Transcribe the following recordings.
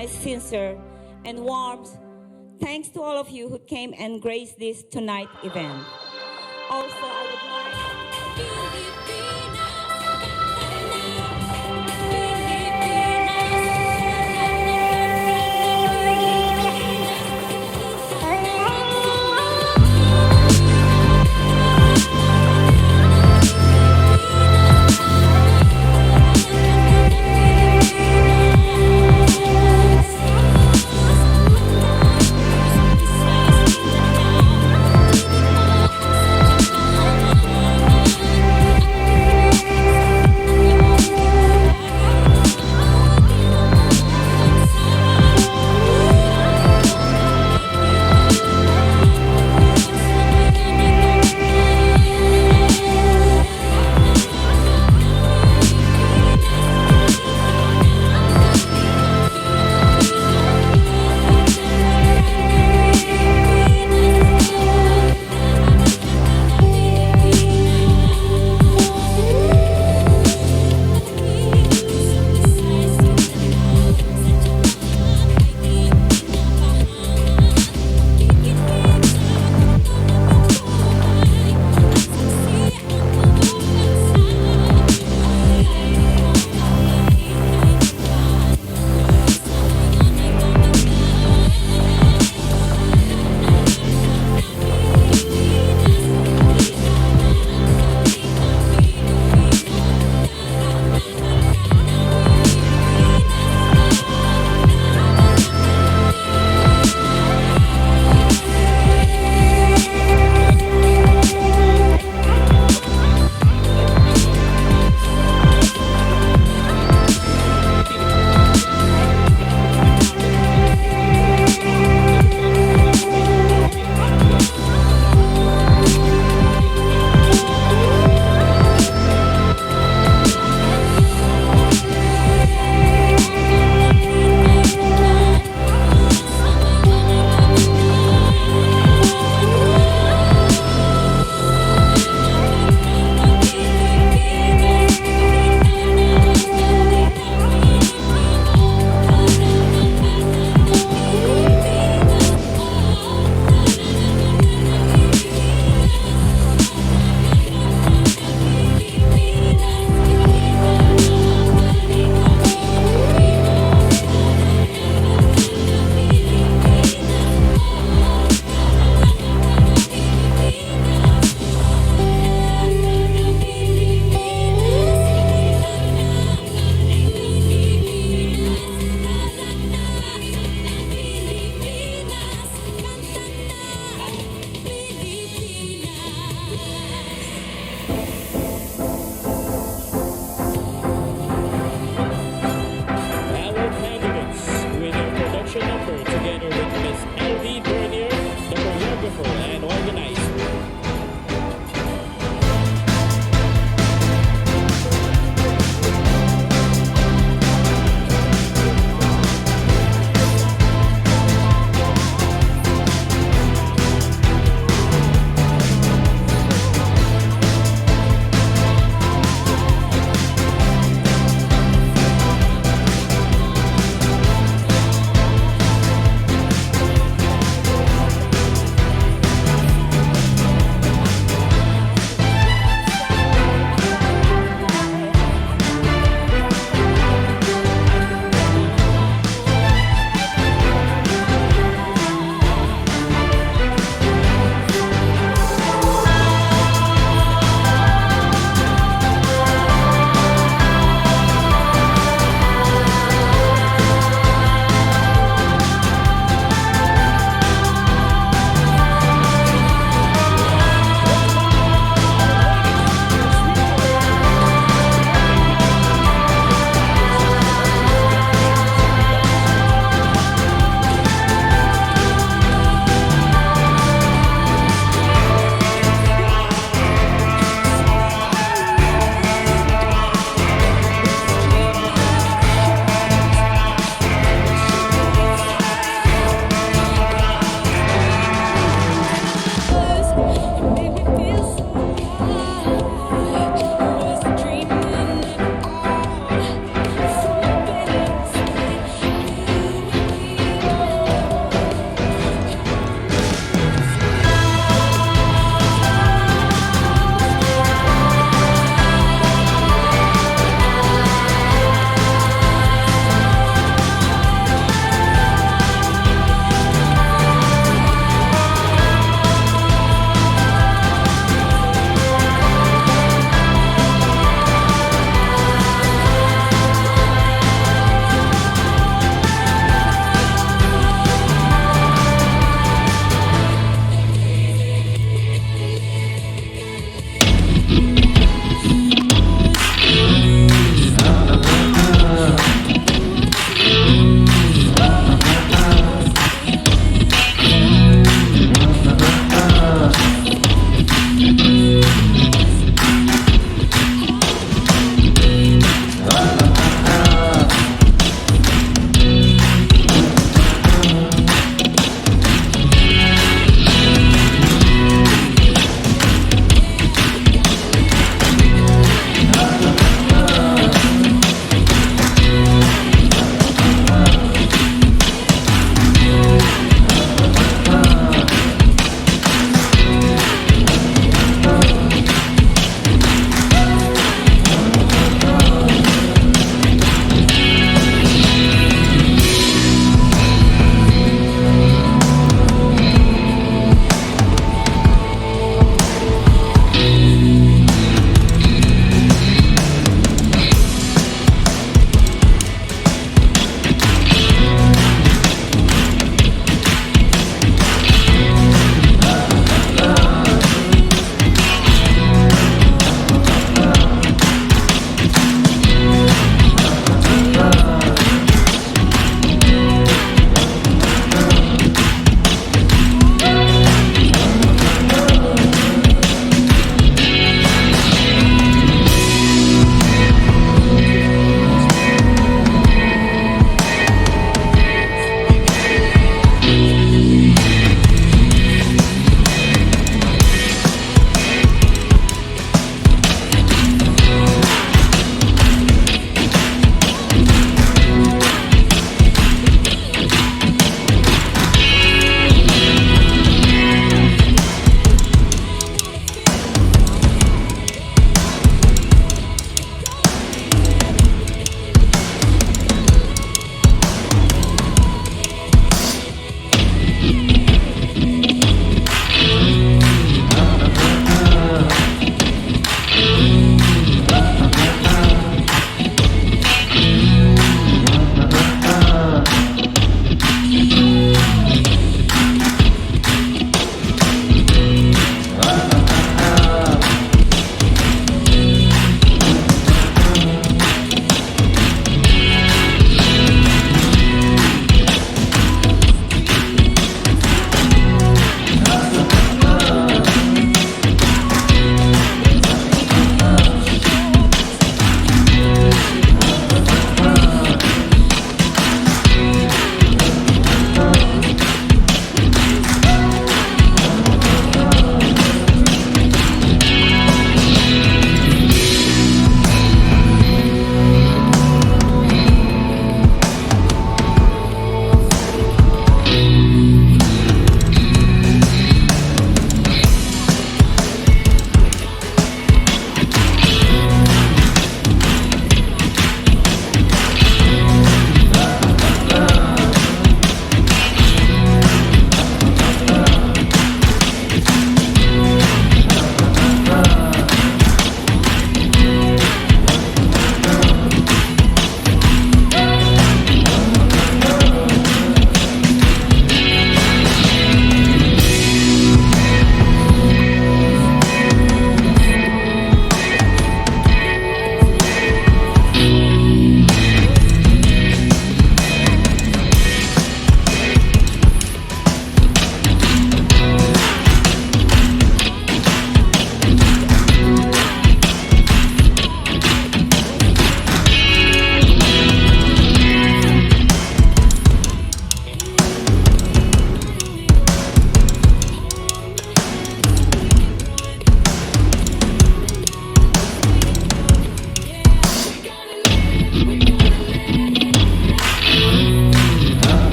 my sincere and warm thanks to all of you who came and graced this tonight event. Also, I would like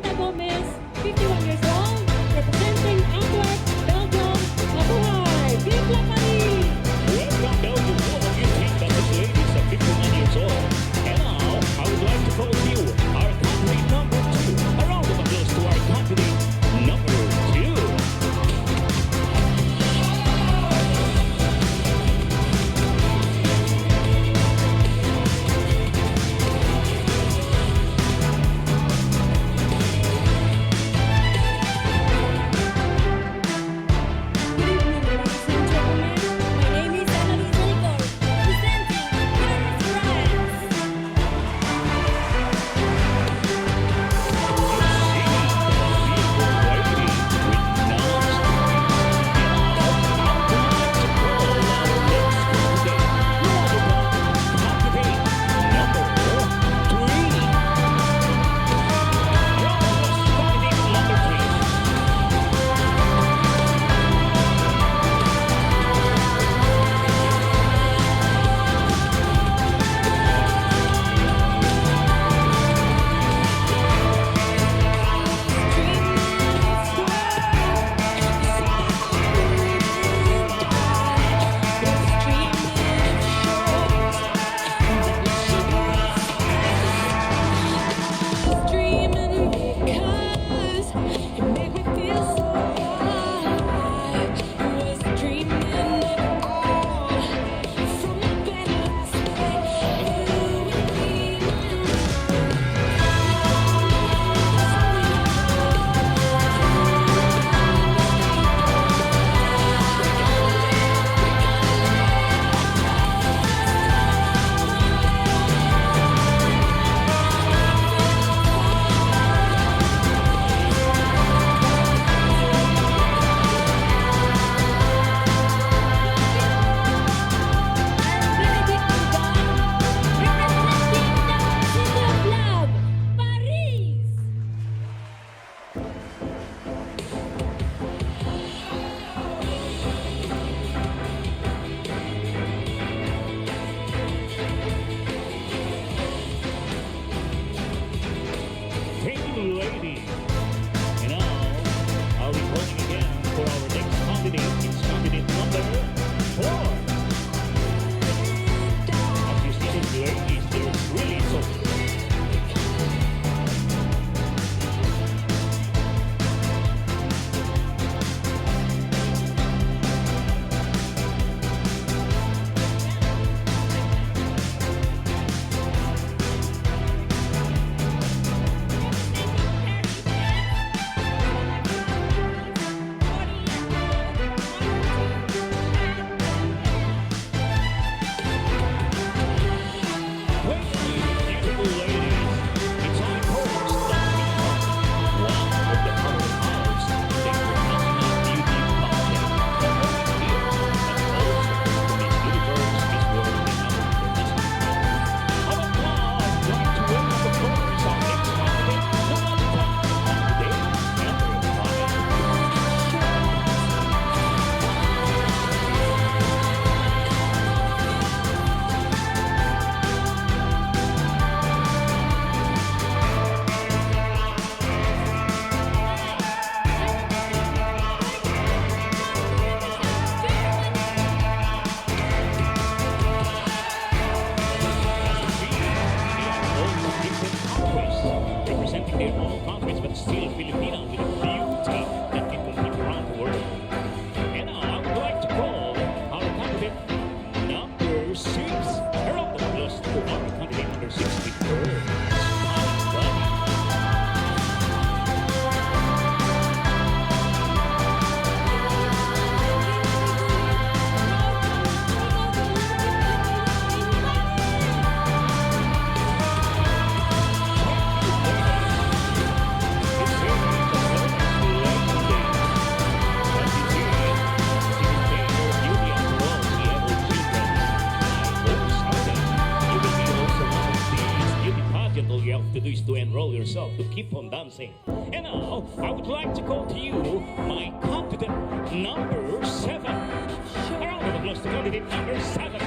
unforgettable Miss, 51 years old, representing Antwerp, Belgium. Mabuhay! Vive la Paris! Welcome, Belgium. All of you think that this lady is 51 years old. And now, I would like to call you our country number 2. A round of applause to our country number 2. Thank you, ladies. And now, I'll be calling again for our next candidate. It's candidate number 4. As you see these ladies, they're really so... Representing their own countries, but still Filipino with a beauty that can compete around the world. And now I would like to call our candidate number 6. A round of applause to our candidate number 6 with her smiling body. To do is to enroll yourself to keep on dancing. And now I would like to call to you my candidate number 7. A round of applause to candidate number 7.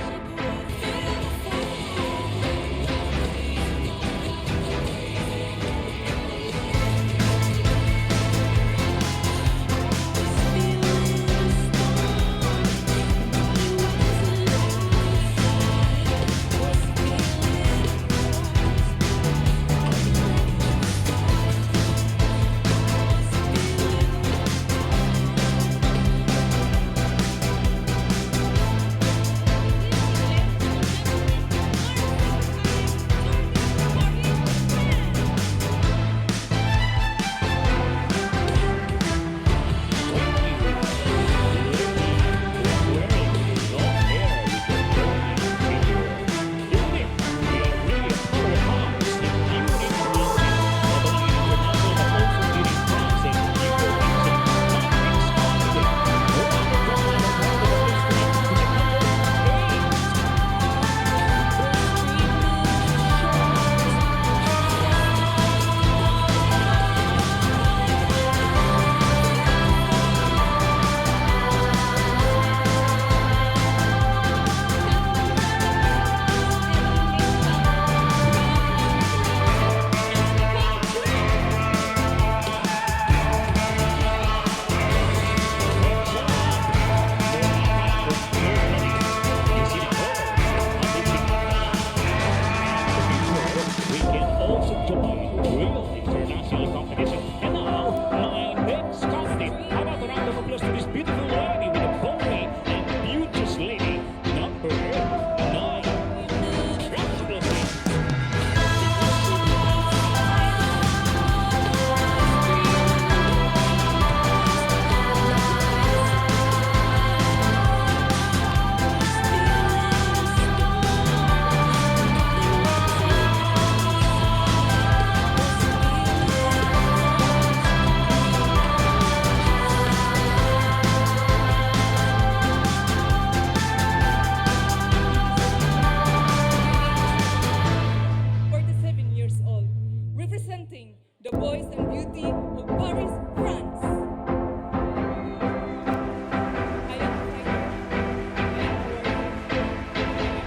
real international competition. And now, my next candidate. How about a round of applause to this beautiful lady with a bony and beauteous lady, number 9. Round of applause, please. Representing the boys and beauty of Paris, France. I am Tiger. I am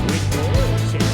With more, say,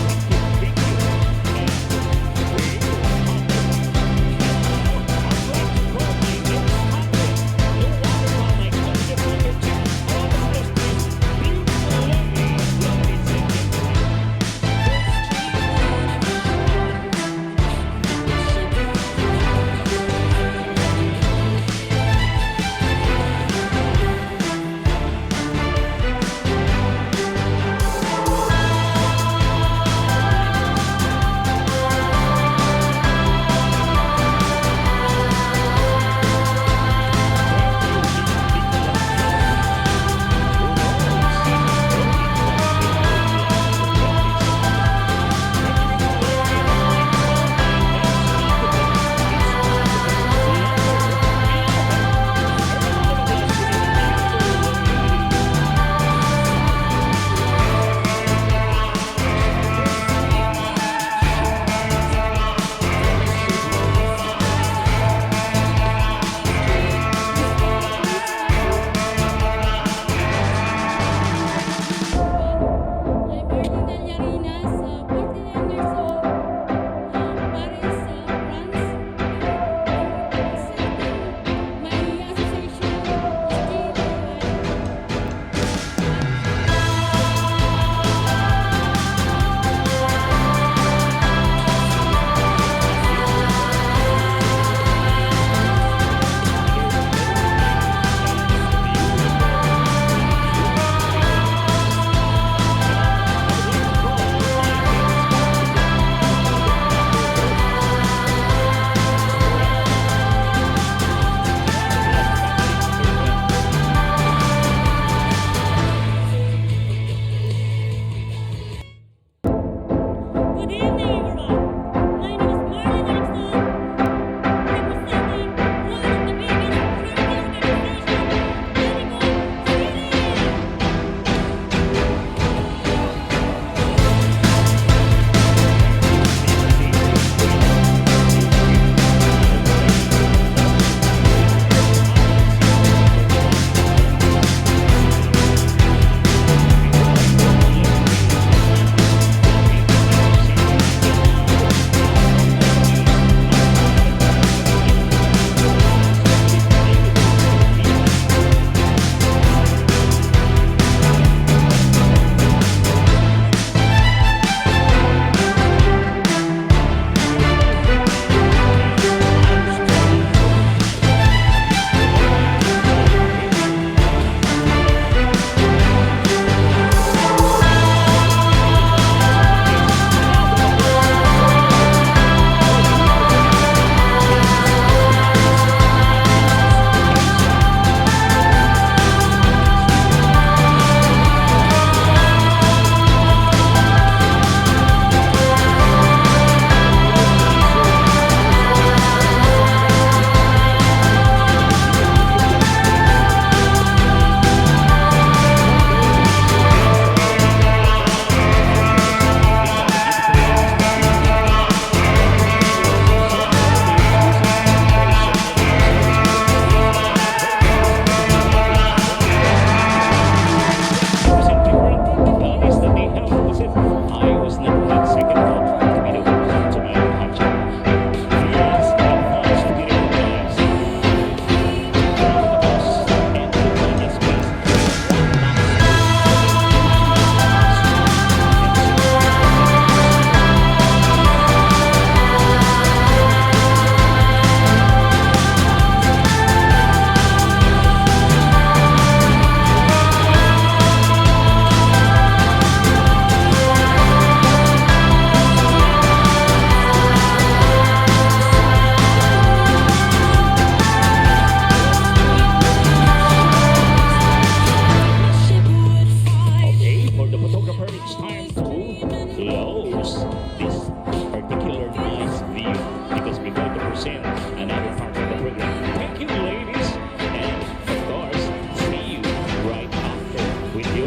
loves this particular nice view because we're going to present another part of the program. Thank you, ladies, and of course, see you right after with your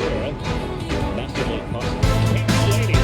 basketball costume. Thank you, ladies.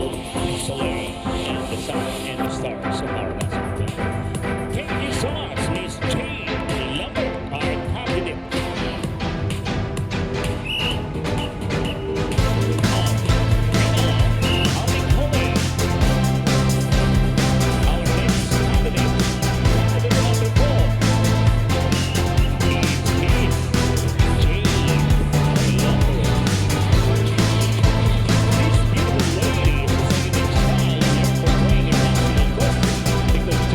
Soleil, and the sun and the stars of our dancing queen. Thank you so much, Miss Jane Lambert, our cabinet. Because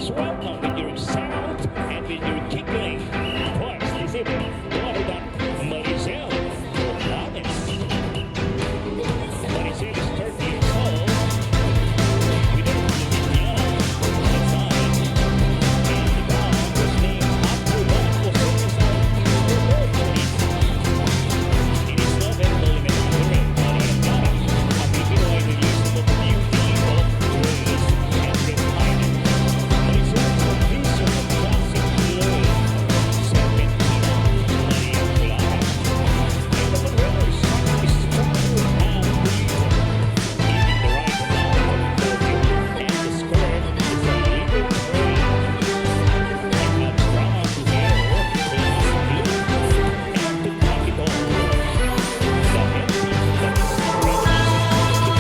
Let's welcome with your sound and with your giggling. Of course, this evening, no other than Maricel Morales. Maricel is 30 years old. With her Filipina design. And the band was named after one of Osorio's origins. It is no very elementary, Mariana, a Filipino release of beauty, of grace, and refinement. Maricel's a vision of classic glory. Serpentina, Maria Clara. And the Monroe's is stronger and breather. Even the right amount of perfume and the skirt is a little free. And not drawn to hair, glass blue, and to top it all. The headpiece that is released to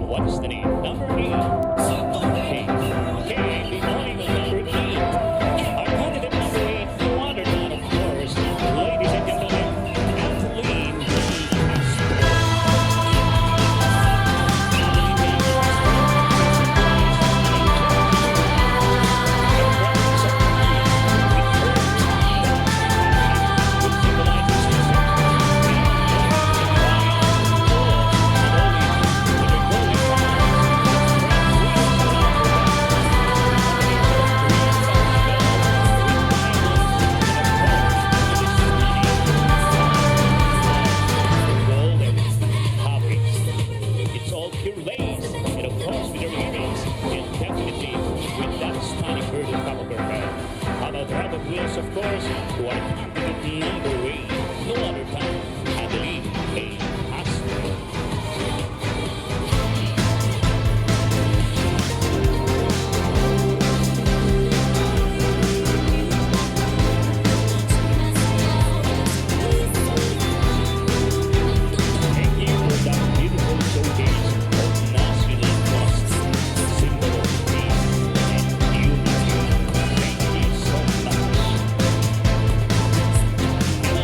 What is the name? Number 8. Okay, the morning of number 8. Our candidate number 8, no other than, of course, ladies and gentlemen, Kathleen B. Castro. Kathleen B. Castro the presence of peace with her child, which symbolizes success. Golden habits. It's all pure lace, and of course with her earrings, and definitely with that stunning bird on top of her head. How about round of wheels, of course, to our candidate number 8, no other than Adeline A. Castro. Thank you for that beautiful showcase of national trust, symbol of peace and unity. Thank you so much. And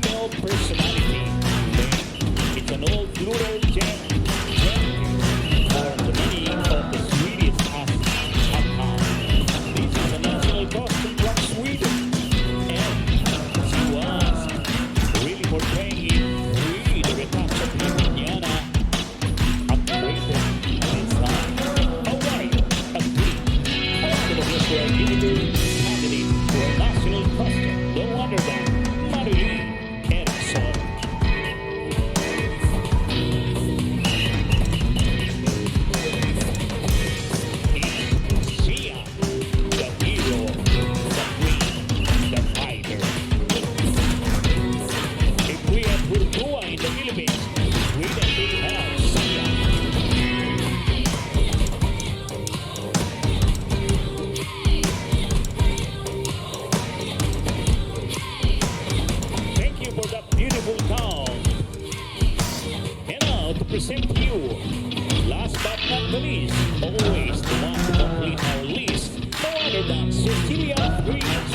female personality. It's an old plural gender for the meaning of the Swedish as uptown. This is a national costume from Sweden, and she was really portraying it with a touch of Indiana, upgraded design. How are you? A green. A wonderful square candidate for a national costume. No wonder that Marilyn Eriksson. Sia, the hero, the queen, the fighter. If we have Purtua in the Philippines, we definitely have Sia. Thank you for that beautiful town. And now to present to you, last but not the least, always the one to complete our list, no other than Cecilia Prince,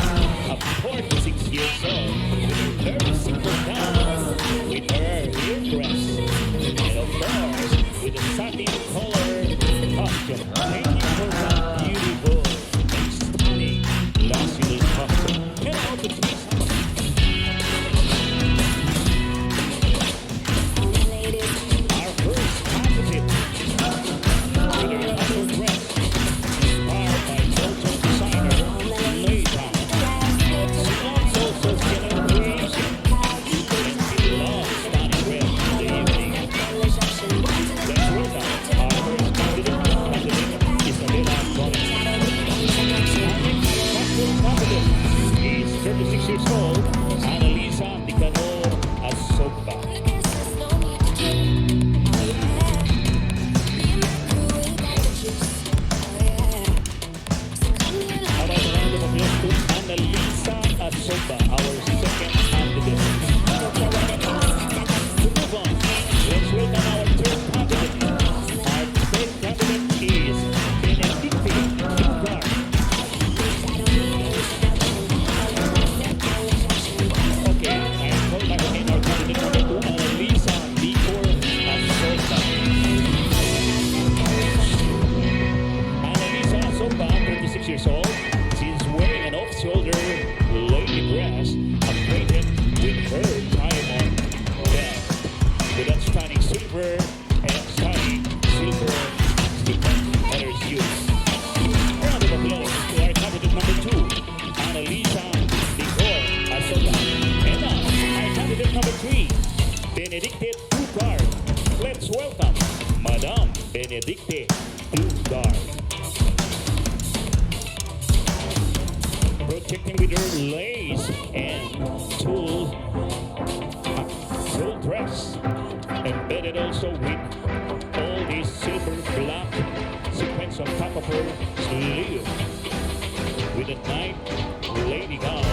a 46 years old, with her very simple gown, with her hair dress, and of course, with a satin color costume. Thank you for that beautiful and stunning national costume. And now to Chris. Our first candidate, with her upper dress, inspired by Belgian designer Leita. She loves also general creation, and she loves stunning red in the evening. Let's welcome our first candidate, Isabella Collins. Our candidate is 36 years old, Annalisa Nicanor Asopa. How about a round of applause to Annalisa Asopa, our second candidate. To move on, let's welcome our third candidate. Our third candidate is Benedicte Dugard. Okay, I call back again our candidate number 2, Annalisa Nicor Asopa. Annalisa Asopa, 36 years old. She's wearing an off-shoulder lady dress, upgraded with her diamond belt, with that stunning silver and stunning silver stipend on her shoes. Round of applause to our candidate number 2, Annalisa Nicor Asopa. And now, our candidate number 3, Benedicte Dugard. Let's welcome Madame Benedicte Dugard. Protecting with her lace and tulle dress, embedded also with all these silver black sequins on top of her sleeve, with a night lady gown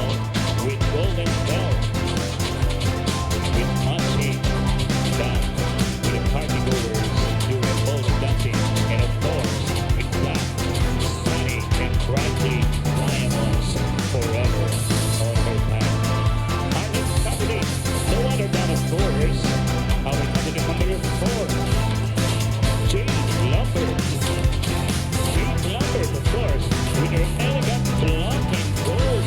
with golden belt, with matching band, with the party goers during ballroom dancing, and of course with black, stunning and brightly diamonds forever on her back. Our next candidate, no other than, of course, our candidate number 4, Jane Lambert. Jane Lambert, of course, with her elegant black and gold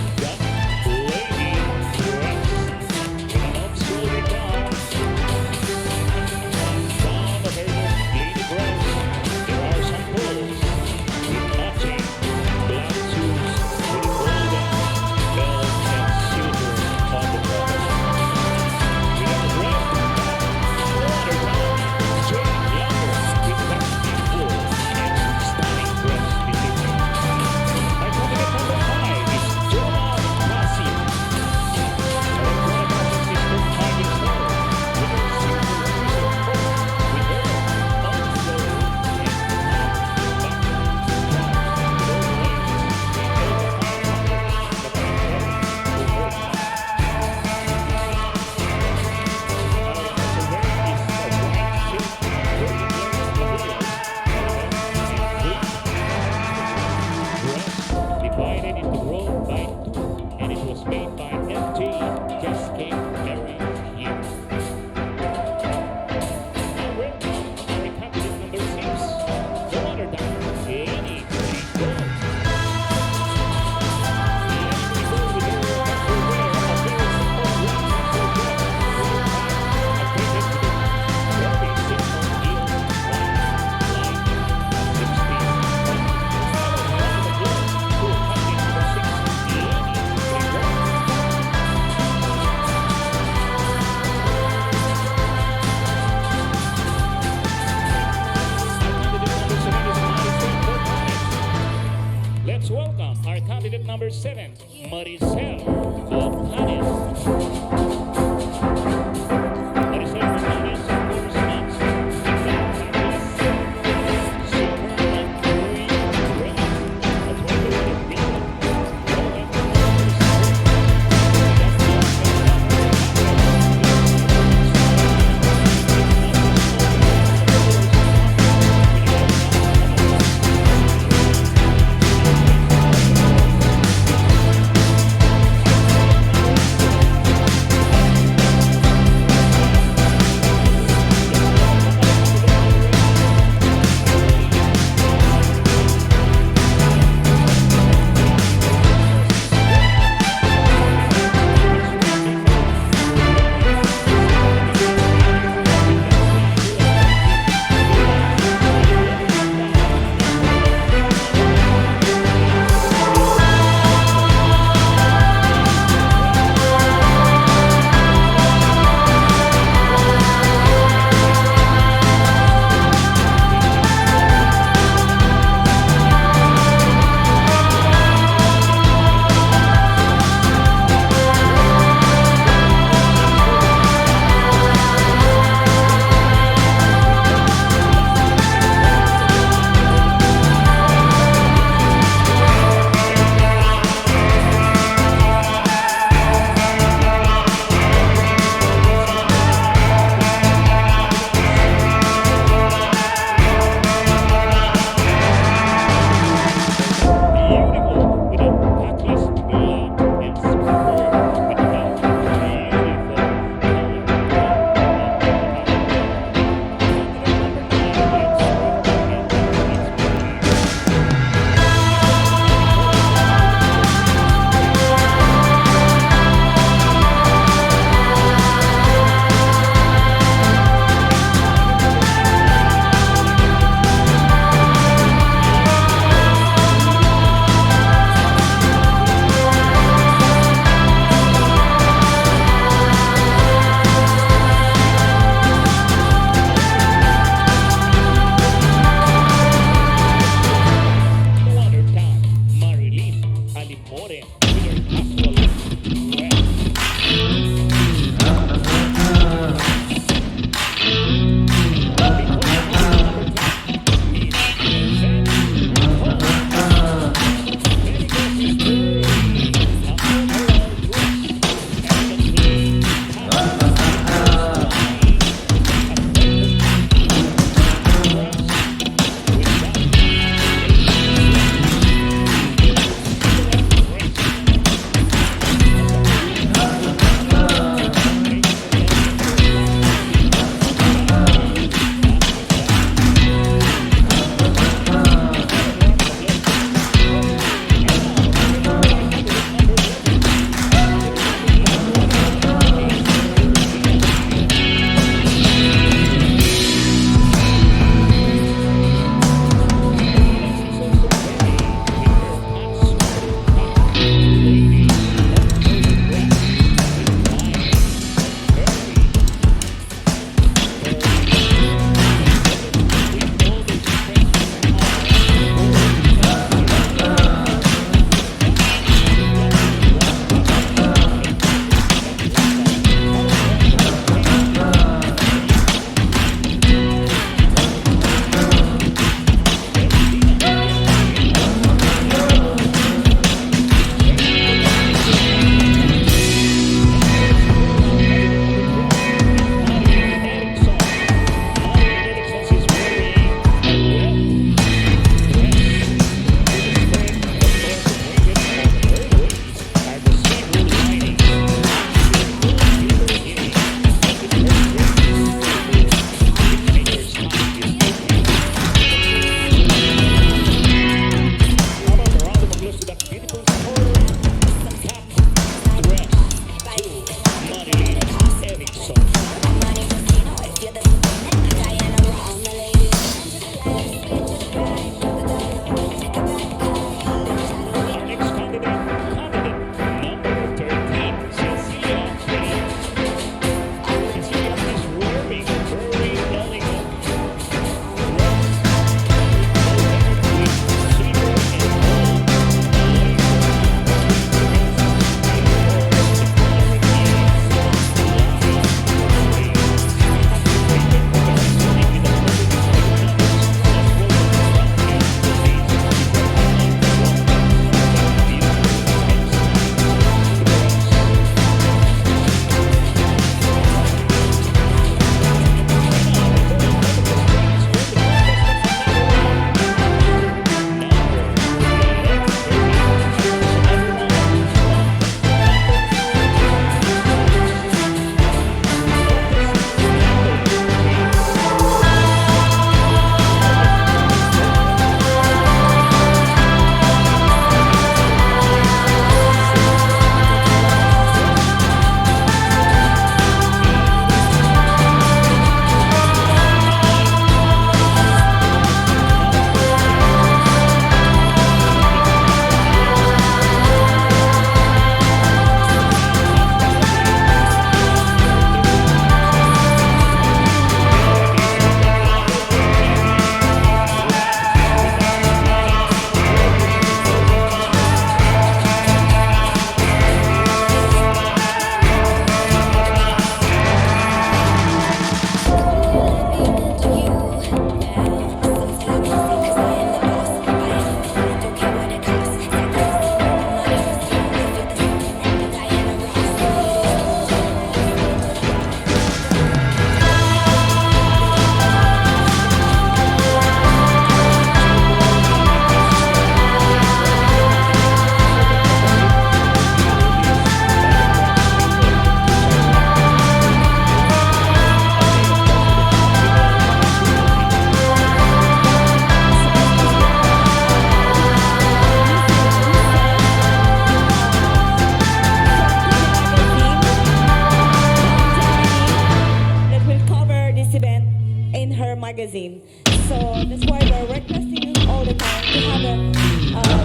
magazine. So that's why we're requesting you all the time to have a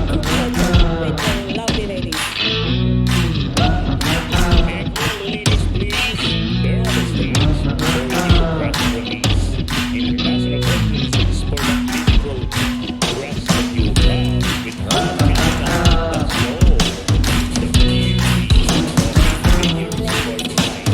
group photo with the lovely ladies. And ladies, please, there are the stage for the press release. International preferences for the digital press that you have with let's go. The beauty of videos for the night.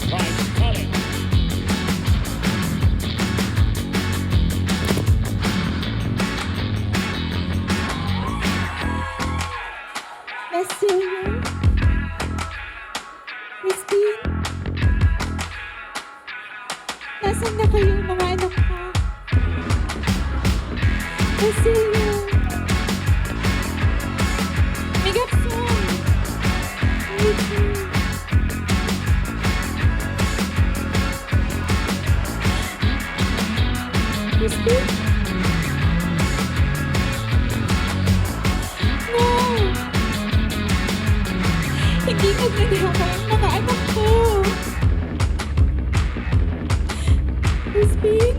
prize calling. Basilia, Christine, nasaan na kayo mga anak ko? Basilia, Migapson, Christine, no! Hindi magnanakaw ang mga anak ko. Crispin?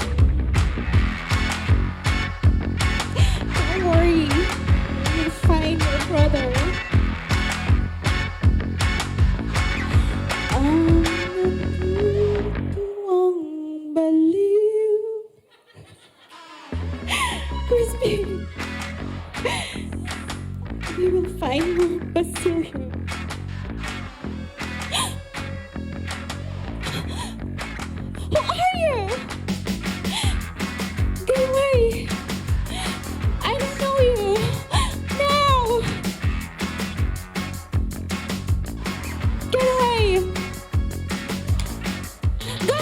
Don't worry. You'll find your brother. Ang natutuwang baliw. Crispin. We will find more Basilio. Who are you? Get away! I don't know you! No! Get away! Go!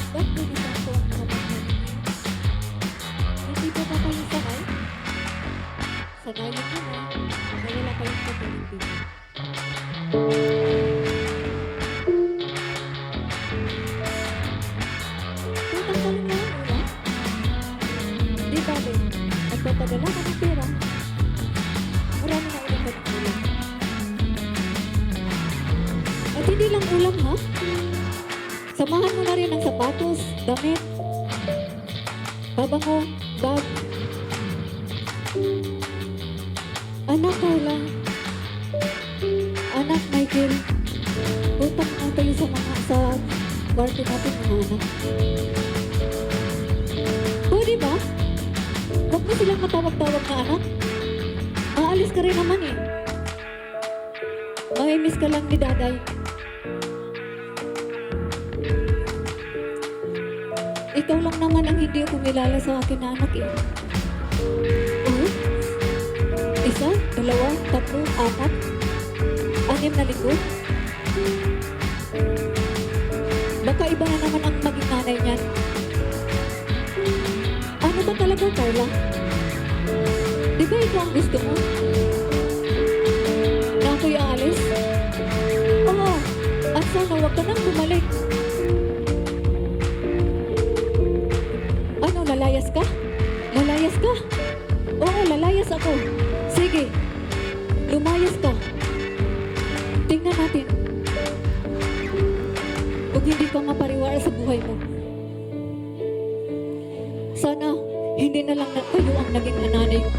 Ba't binisan ko ang mga bagay ninyo? Hindi pa ba kayo sakay? Sagayin ko na. Na wala kayong kapalitin. Tutanggalin mo ang ulam? Di ba, Ben? Nagpapadala ka ng pera. Marami na ulam ka ng ulam. At hindi lang ulam, ha? Samahan mo na rin ang sapatos, damit, babango, bag. Anak Carla, anak Michael, utang na tayo sa kwarto natin mga anak. Pwede ba? Huwag mo silang matawag-tawag na anak. Aalis ka rin naman eh. Mamimiss ka lang ni Daday. Ikaw lang naman ang hindi kumilala sa akin na anak eh. Oh? Isa, dalawa, tatlo, apat, 6 na linggo. Baka iba na naman ang maging nanay niyan. Ano ba talaga, Carla? Di ba ito ang gusto mo? Na ako'y aalis? Oo, at sana huwag ka nang bumalik. Ano, lalayas ka? Lalayas ka? Oo, lalayas ako. Sige, lumayas ka. Tingnan natin. Kung hindi ka mapariwara sa buhay mo. Sana, hindi na lang kayo ang naging nanay ko.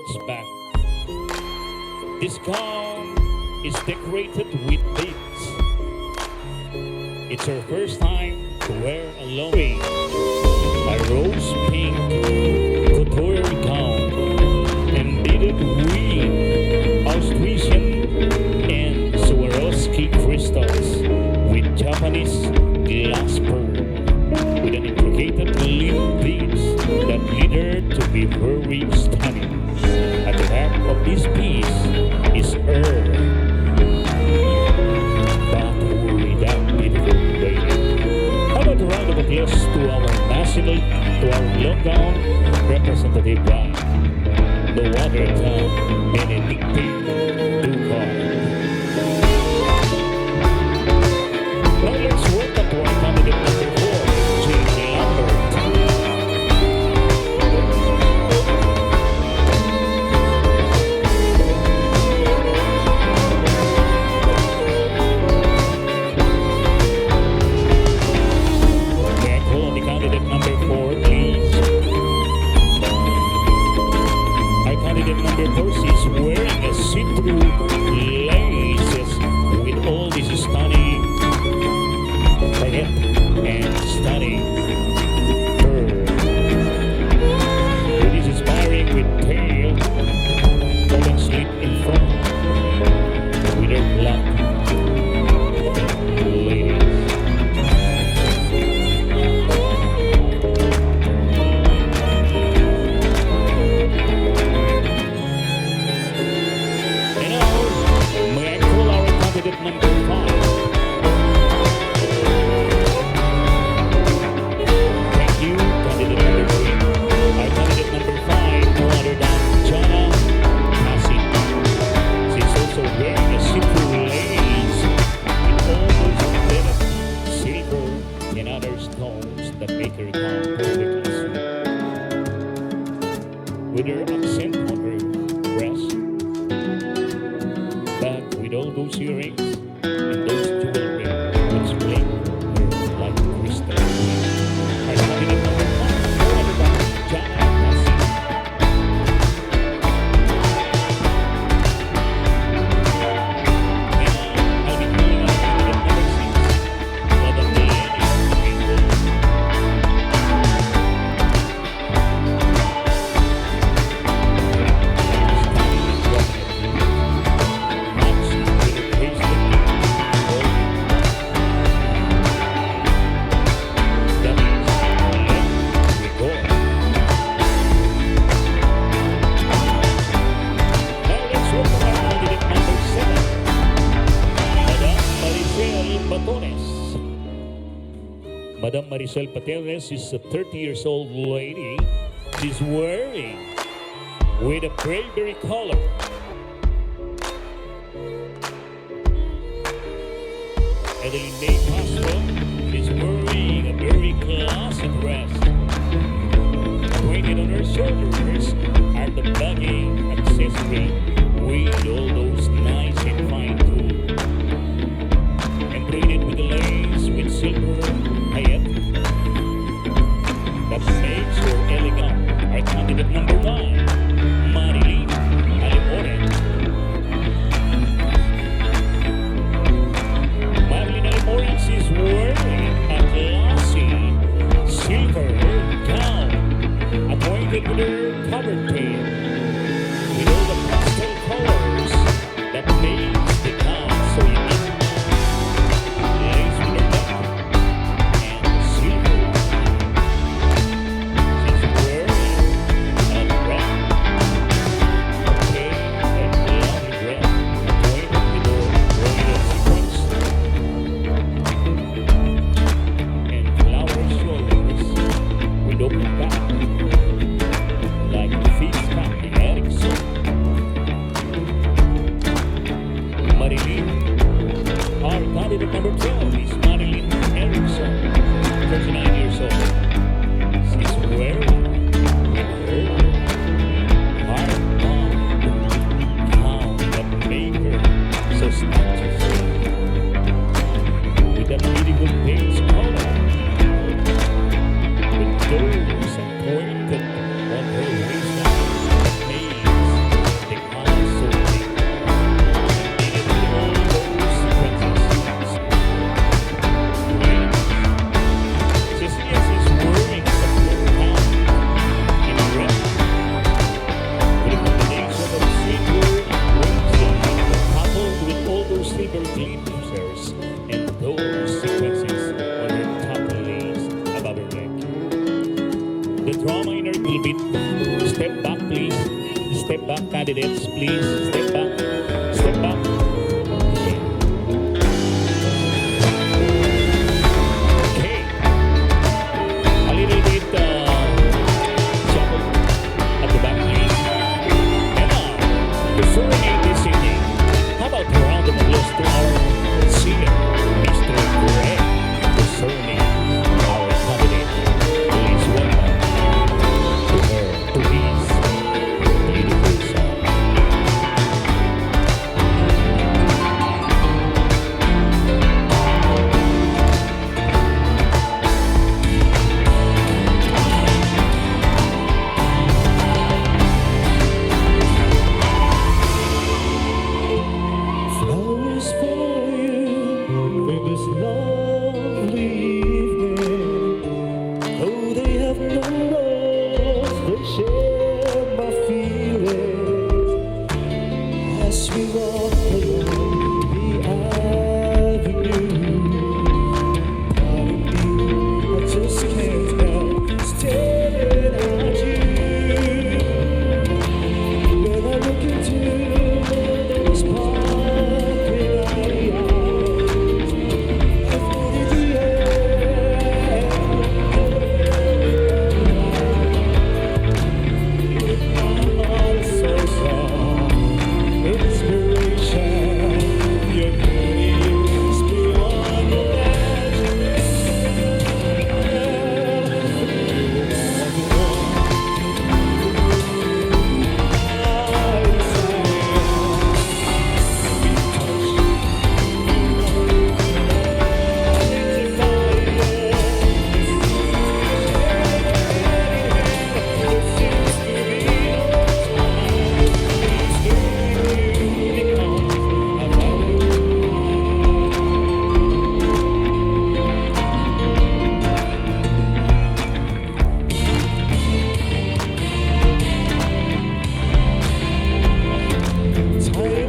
shorts back. This gown is decorated with beads. It's her first time to wear a long a rose pink couture gown embellished with Austrasian and Swarovski crystals with Japanese glass pearl with an intricate leaf beads that lead her to be very stunning. At the back of this piece is her, but without beautiful lady. How about a round of applause to our long gown representative bride, the Watertown Benedictine Ducard. Now let's welcome to our candidate number 4, James Lambert. May I call on the candidate number 4, please? Our candidate number 4 is wearing a see-through laces with all this stunning paillette and stunning pearl. It is inspiring with tail, open slit in front, with her black ladies. And now, may I call our candidate number 5? Thank you, candidate number 3. Our candidate number 5, no other than Jana Kasi. She's also wearing a see-through lace with all those embedded silver and other stones that make her gown perfectly sweet. With her accent on her breast, back with all those earrings and those jewelry which make her like crystal. Our candidate number 5, no other than Jana Kasi. And I'll be calling on candidate number 6, Madam Melanie Twinkle. Madam Maricel Pateles is a 30 years old lady. She's wearing with a bravery collar. Adeline Day Castro is wearing a very classy dress. Pointed on her shoulders are the baggy accessory with all those nice and fine tools. Embroidered with the lace with silver paillette that makes her elegant. Our candidate number 1, Marilyn Alimoren. Marilyn Alimoren is wearing a classy silver gown, appointed with her covered tail, with all the pastel colors that makes the gown so unique. Lace with her neck and silver. She's wearing a red, pink, and lovely dress, appointed with her royal sequins and flower shoulders with open back, like a fish family Erickson. Marilyn, our candidate number 12 is Marilyn Erickson, 39 years old. She's wearing with her heart-bound gown that made her so stylish, with that beautiful pink color, with those appointed on her waistline that makes please step back. Step back. Okay. A little bit shuffle at the back, please. And now, before we end this evening, how about a round of applause to our singer, Mr. Greg, the serenade our candidate. Please welcome to her, to his beautiful song. Flowers for you in this lovely evening. Though they have no words, they share my feelings as we walk along the avenue. Darling, I just can't help staring at you. When I look into those sparkling eyes, I float in the air, my heart is so soft, inspiration, your beauty is beyond time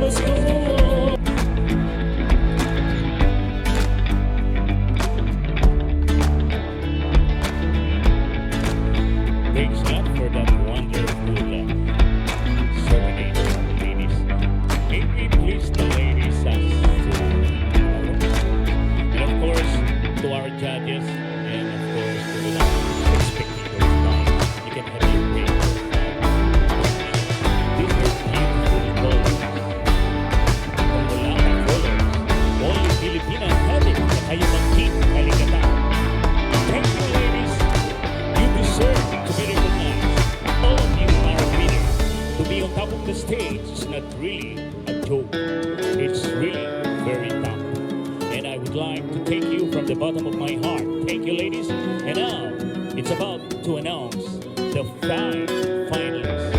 has gone. Thanks God for that wonderful serenade, ladies. May we please the ladies as to and of course to our judges and of course to the spectators. You can have your way. These are beautiful colors. From the land of colors. Only Filipinas have it. Kayo mag-keep kaligatan. Thank you, ladies. You deserve to be recognized. All of you are a winner. To be on top of the stage is not really a joke. It's really very tough. And I would like to thank you from the bottom of my heart. Thank you, ladies. And now, it's about to announce the 5 finalists.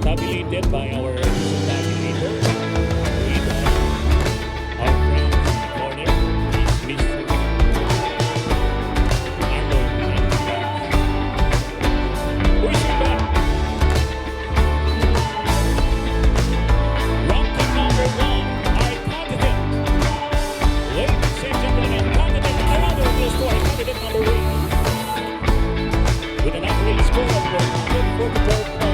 Tabulated by our tabulator. With our friend corner is Mr. Arnold and friends. Where's your back? Ranking number 1, our candidate. Ladies and gentlemen, candidate, a round of applause to our candidate number 1. With an average score of 144.2.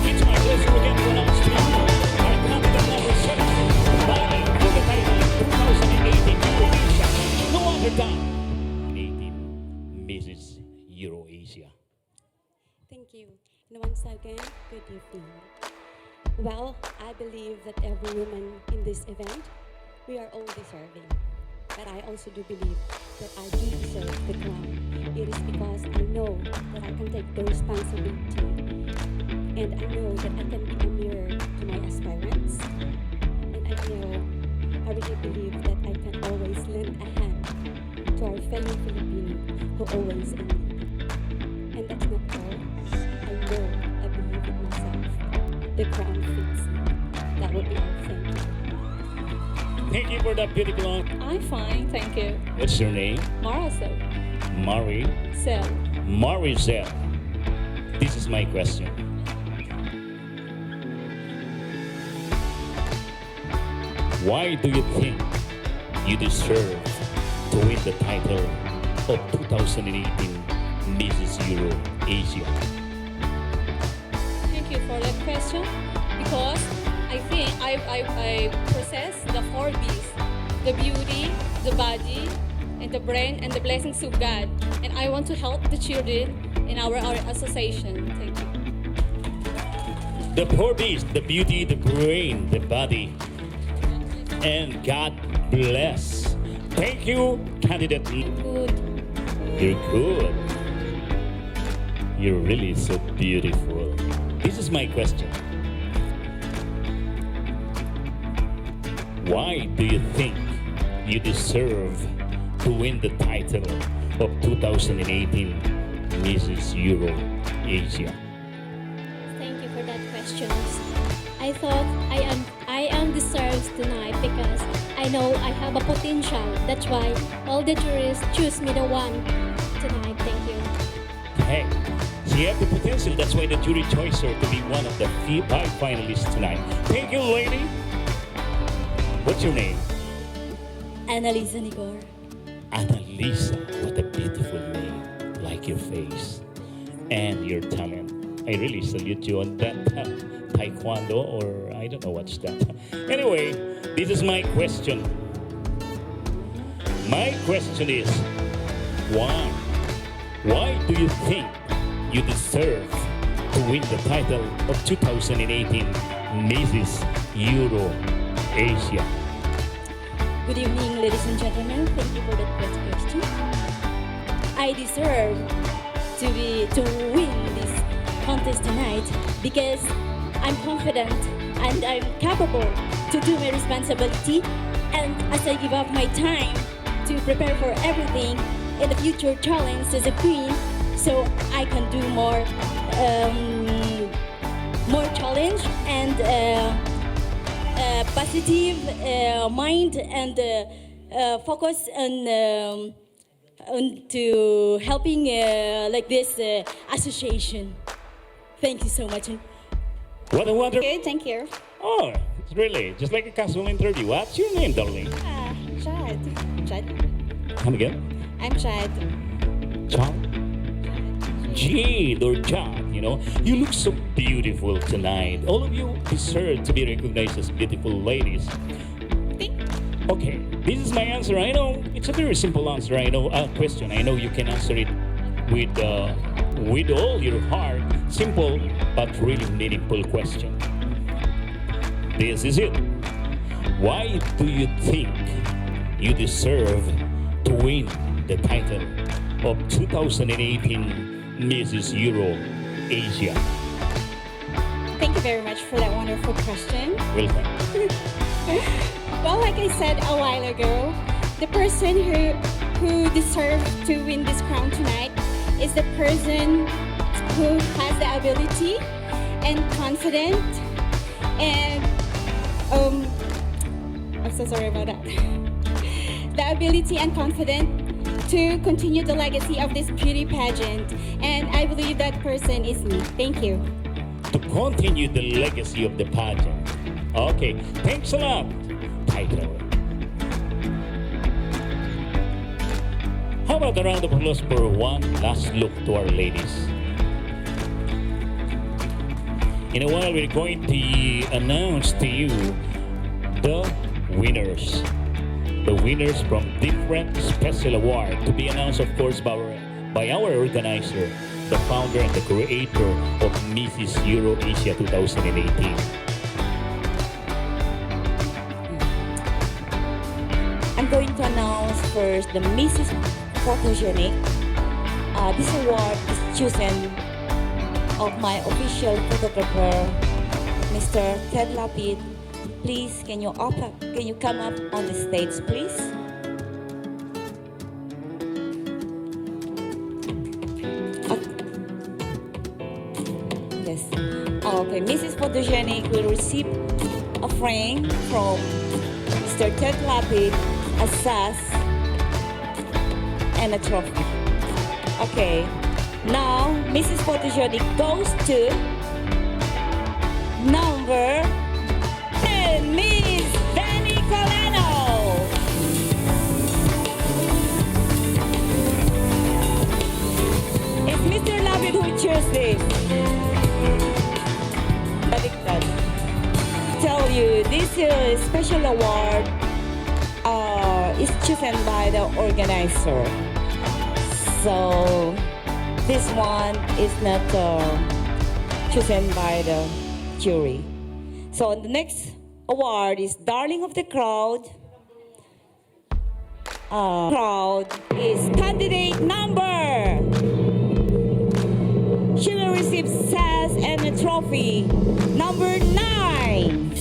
It's my pleasure again to announce to you our candidate number 7, vying for the title of 2018 Euro-Asia. No other than 18 Mrs. Euro-Asia. Thank you. And once again, good evening. Well, I believe that every woman in this event, we are all deserving. But I also do believe that I do deserve the crown. It is because I know that I can take the responsibility. And I know that I can be a mirror to my aspirants. And I know, I really believe that I can always lend a hand to our fellow Filipino who always in need. And that's not all. I know, I believe in myself. The crown fits me. That would be all. Thank you. Thank you for that beautiful. I'm fine, thank you. What's your name? Marcel. Maricel. Sel. This is my question. Why do you think you deserve to win the title of 2018 Euro Asia? Thank you for that question because I think I possess the 4 Bs: the beauty, the body, and the brain, and the blessings of God. And I want to help the children in our association. Thank you. The 4 Bs, the beauty, the brain, the body, and God bless. Thank you, candidate. Good. You're good. You're really so beautiful. This is my question. Why do you think you deserve to win the title of 2018 Mrs. Euro Asia? Thank you for that question. I thought I am deserved tonight because I know I have a potential. That's why all the jurists choose me the one tonight. Thank you. Hey, so you have the potential. That's why the jury chose her to be one of the 5 finalists tonight. Thank you, lady. What's your name? Annalisa Nigor. Annalisa. What a beautiful name. Like your face and your talent. I really salute you on that taekwondo, or I don't know what's that. Anyway, this is my question. My question is, why? Why do you think you deserve to win the title of 2018 Mrs. Euro Asia? Good evening, ladies and gentlemen. Thank you for that great question. I deserve to win this contest tonight because I'm confident and I'm capable to do my responsibility, and as I give up my time to prepare for everything in the future challenge as a queen, so I can do more challenge and positive mind and focus on to helping like this association. Thank you so much. What a wonderful... Okay, thank you. Oh, it's really just like a casual interview. What's your name, darling? Chad. Come again? I'm Chad. Chad? Jade or Chad, you know. You look so beautiful tonight. All of you deserve to be recognized as beautiful ladies. Okay, this is my answer. I know it's a very simple answer. I know question. I know you can answer it with all your heart. Simple but really meaningful question. This is it. Why do you think you deserve to win the title of 2018 Mrs. Euro Asia? Thank you very much for that wonderful question. Welcome. Well, like I said a while ago, the person who deserves to win this crown tonight is the person who has the ability and confident and I'm so sorry about that. The ability and confident to continue the legacy of this beauty pageant, and I believe that person is me. Thank you. To continue the legacy of the pageant. Okay, thanks a lot. Title. How about a round of applause for one last look to our ladies? In a while, we're going to announce to you the winners. The winners from different special awards to be announced, of course, by our organizer, the founder and the creator of Mrs. Euro Asia 2018. I'm going to announce first the Mrs. Photogenic. This award is chosen of my official photographer, Mr. Ted Lapid. Please, can you come up on the stage, please? Yes. Okay, Mrs. Photogenic will receive a frame from Mr. Ted Lapid, a sash, and a trophy. Okay. Now, Mrs. Photogenic goes to number 10, Miss Danny Colano. Is Mr. who chose this? Baliktad. Tell you, this special award is chosen by the organizer. So this one is not chosen by the jury. So the next award is Darling of the Crowd. Crowd is candidate number. She will receive sash and a trophy. Number 9.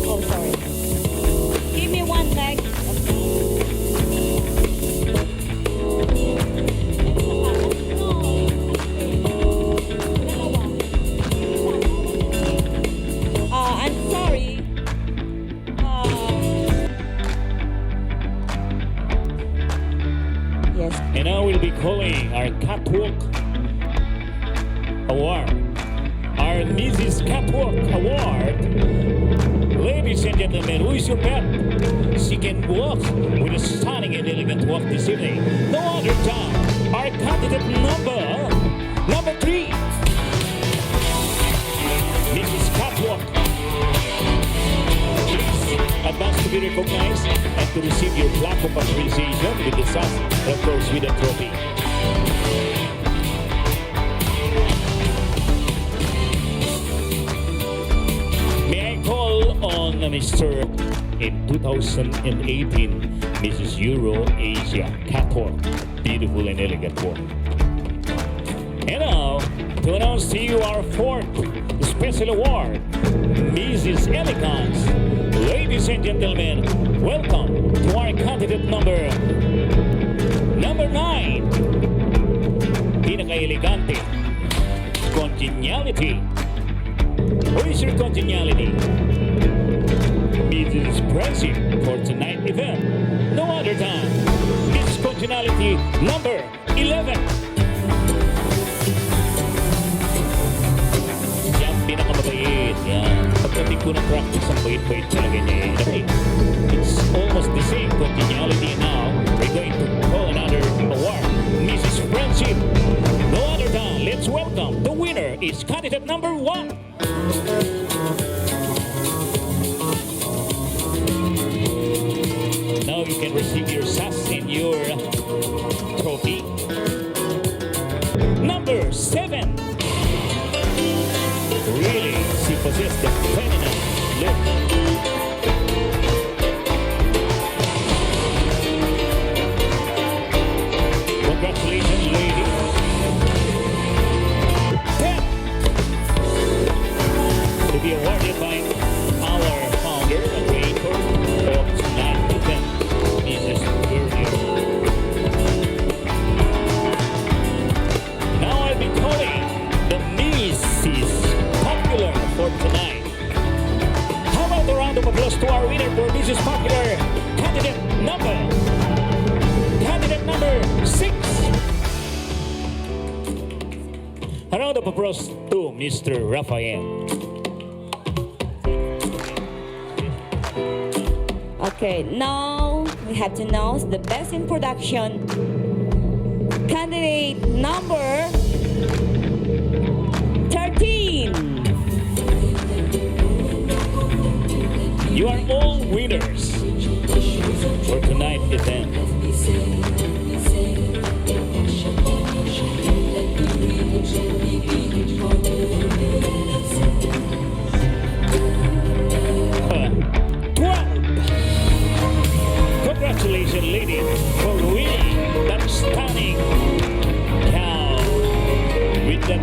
Oh, sorry. Give me one leg. I'm sorry. Yes. And now we'll be calling our Catwalk Award. Our Mrs. Catwalk Award. Ladies and gentlemen, who is your pet? She can walk with a stunning and elegant walk this evening. No other time. Our candidate number 3. Mrs. Catwalk. Please advance to be recognized and to receive your plaque of appreciation with the sash, and of course with a trophy. May I call on Mr. in 2018, Mrs. Euro Asia Catwalk, beautiful and elegant walk. And now, to announce to you our 4th special award, Mrs. Elegance. Ladies and gentlemen, welcome to our candidate number 9. Pinaka-elegante. Congeniality. Who is your congeniality? Mrs. Prezi for tonight's event. No other time. Miss Congeniality number 11. Yan, pinakamabait. Yan. Pagdating ko ng practice, ang bait-bait talaga niya. Okay. It's almost the same congeniality now. We're going to call another award. Mrs. Friendship. No other time. Let's welcome the winner is candidate number 1. Now you can receive your sash and your trophy. Number 7. Really, she possessed the feminine look. Congratulations, lady. 10. To be awarded by our founder and creator of tonight's event, Mrs. Vernier. Now I'll be calling the Mrs. Popular for tonight. How about a round of applause to our winner for Mrs. Popular, candidate number 6. A round of applause to Mr. Rafael. Okay, now we have to announce the best in production candidate number 13. You are all winners for tonight's event. Congratulations, ladies, for winning that stunning cow with that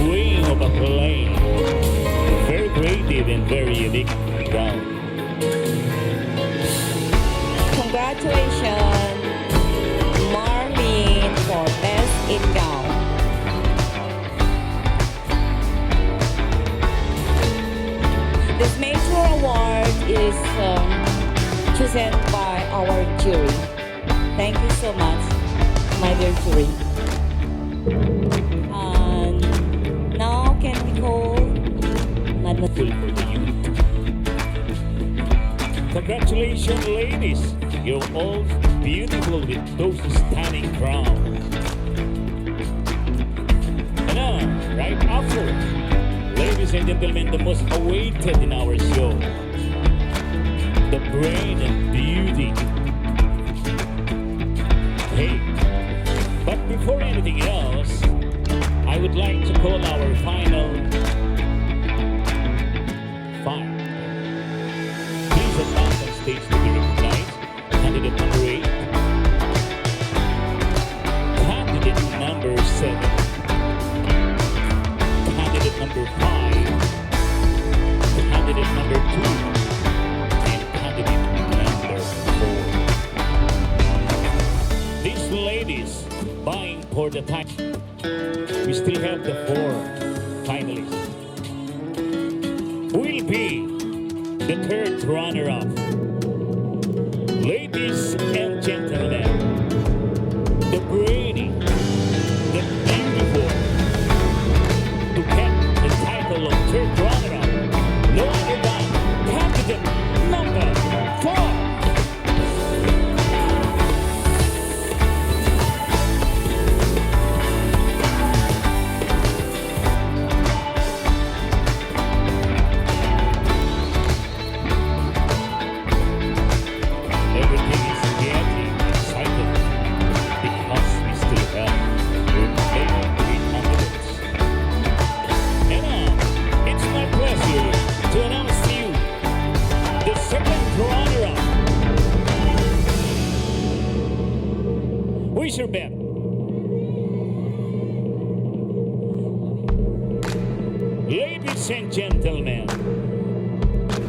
wing of a plane. Very creative and very unique gown. Congratulations, Marlene, for best in gown. This major award is chosen by our jury. Thank you so much, my dear jury. And now can we call Madam Full for the youth. Congratulations, ladies. You're all beautiful with those stunning crowns. and gentlemen, the most awaited in our show, the brain and beauty. Hey, but before anything else, I would like to call our final five. Please advance on stage to be recognized. Candidate number 8, candidate number 7, candidate number 5, candidate number 2, and candidate number 4. These ladies vying for the title. We still have the 4 finalists. Who will be the third runner-up? Ladies and gentlemen, the brainy, the beautiful, to get the title of third runner-up, no other than candidate number 4. Everything is getting excited because we still have remaining 3 candidates. And now, it's my pleasure to announce to you the second runner-up. Who is your bet? Ladies and gentlemen,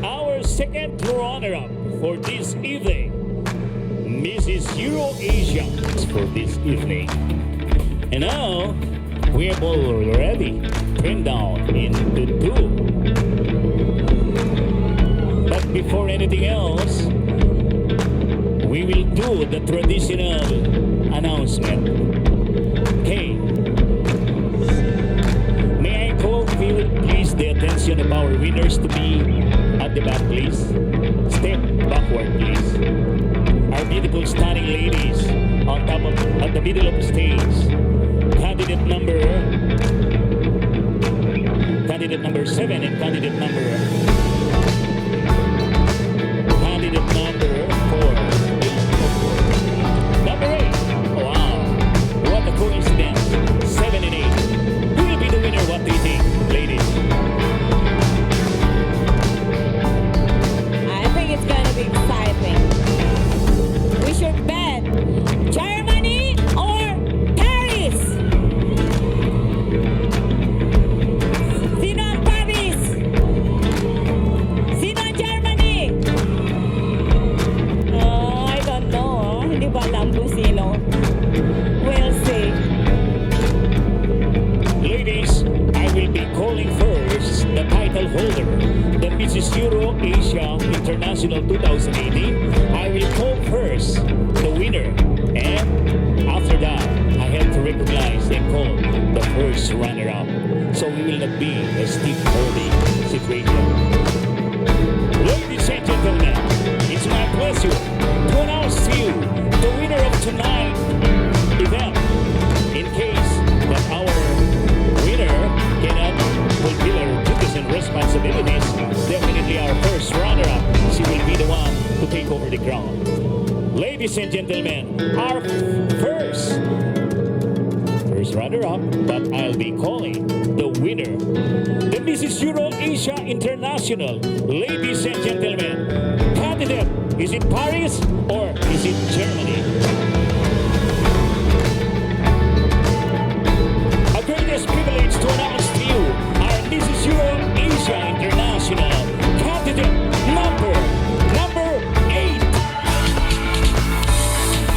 our second runner-up for this evening, Mrs. Euro-Asia, for this evening. And now, we have already turned down into 2. But before anything else, we will do the traditional announcement. Okay. May I call please the attention of our winners to be at the back, please. Step backward, please. Our beautiful, stunning ladies on top of, at the middle of the stage. Candidate number 7 and candidate number 4. Number 8. Wow, what a coincidence. 7 and 8. Who will be the winner? What do you think, ladies? I think it's gonna be exciting. We should bet Germany or Paris. Sino ang Paris? Sino ang Germany? I don't know. Hindi ba alam kung sino? We'll see. Ladies, I will be calling first the title holder, the Mrs. Euro-Asia International 2018. I will call first the winner, and after that, I have to recognize and call the first runner-up, so we will not be a stiff holding situation. Ladies and gentlemen, it's my pleasure to announce to you the winner of tonight's event. In case that our winner cannot fulfill her duties and responsibilities, definitely our first runner-up, she will be the one to take over the crown. Ladies and gentlemen, our first runner-up, but I'll be calling the winner, the Mrs. Euro-Asia International. Ladies and gentlemen, candidate, is it Paris or is it Germany? A greatest privilege to announce to you our Mrs. Euro-Asia International candidate number 8.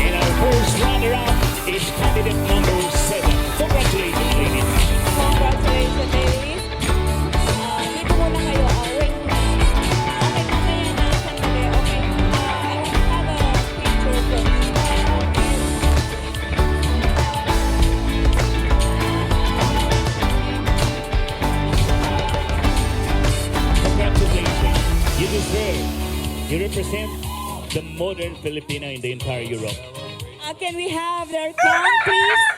And our first runner-up is candidate number 7. Congratulations, ladies. Congratulations, ladies. Dito muna kayo. Wait. Okay, mamaya na. Sandali. Okay. I want to have a picture first. Congratulations. You deserve. You represent the modern Filipina in the entire Europe. Can we have their crown, please?